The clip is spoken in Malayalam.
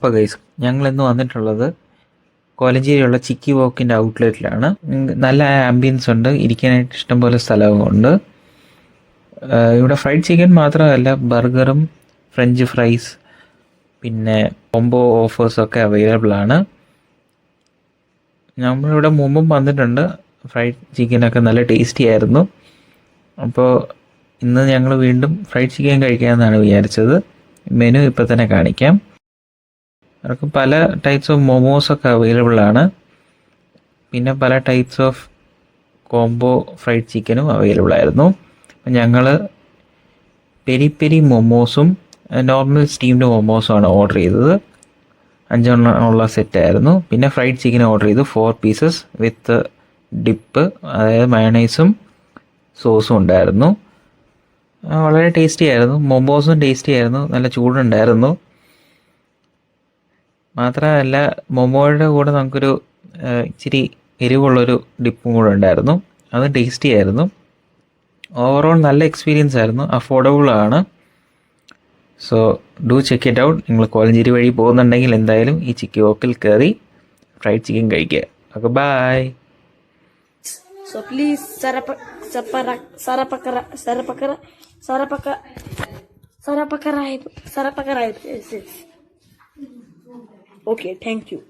അപ്പോൾ ഗൈസ് ഞങ്ങൾ ഇന്ന് വന്നിട്ടുള്ളത് കോലഞ്ചേരിയുള്ള ചിക്കി വോക്കിൻ്റെ ഔട്ട്ലെറ്റിലാണ്. നല്ല ആംബിയൻസ് ഉണ്ട്, ഇരിക്കാനായിട്ട് ഇഷ്ടംപോലെ സ്ഥലവുമുണ്ട്. ഇവിടെ ഫ്രൈഡ് ചിക്കൻ മാത്രമല്ല, ബർഗറും ഫ്രഞ്ച് ഫ്രൈസ് പിന്നെ കോംബോ ഓഫേഴ്സൊക്കെ അവൈലബിൾ ആണ്. നമ്മളിവിടെ മുമ്പും വന്നിട്ടുണ്ട്. ഫ്രൈഡ് ചിക്കനൊക്കെ നല്ല ടേസ്റ്റി ആയിരുന്നു. അപ്പോൾ ഇന്ന് ഞങ്ങൾ വീണ്ടും ഫ്രൈഡ് ചിക്കൻ കഴിക്കാമെന്നാണ് വിചാരിച്ചത്. മെനു ഇപ്പോൾ തന്നെ കാണിക്കാം. അവർക്ക് പല ടൈപ്സ് ഓഫ് മൊമോസൊക്കെ അവൈലബിൾ ആണ്. പിന്നെ പല ടൈപ്സ് ഓഫ് കോംബോ ഫ്രൈഡ് ചിക്കനും അവൈലബിൾ ആയിരുന്നു. അപ്പം ഞങ്ങൾ പെരി പെരി മൊമോസും നോർമൽ സ്റ്റീംഡ് മൊമോസുമാണ് ഓർഡർ ചെയ്തത്. 5 ഉള്ള സെറ്റായിരുന്നു. പിന്നെ ഫ്രൈഡ് ചിക്കൻ ഓർഡർ ചെയ്തു 4 പീസസ് വിത്ത് ഡിപ്പ്, അതായത് മയണൈസും സോസും ഉണ്ടായിരുന്നു. വളരെ ടേസ്റ്റി ആയിരുന്നു. മൊമോസും ടേസ്റ്റി ആയിരുന്നു, നല്ല ചൂടുണ്ടായിരുന്നു. മാത്രമല്ല മൊമോയുടെ കൂടെ നമുക്കൊരു ഇച്ചിരി എരിവുള്ളൊരു ഡിപ്പും കൂടെ ഉണ്ടായിരുന്നു. അത് ടേസ്റ്റി ആയിരുന്നു. ഓവറോൾ നല്ല എക്സ്പീരിയൻസ് ആയിരുന്നു. അഫോർഡബിൾ ആണ്. So do check it out. നിങ്ങൾ കോലഞ്ചേരി വഴി പോകുന്നുണ്ടെങ്കിൽ എന്തായാലും ഈ ചിക്കി വോക്കിൽ കയറി ഫ്രൈഡ് ചിക്കൻ കഴിക്കുക. Okay, bye. So please Sarapakara. Okay, thank you.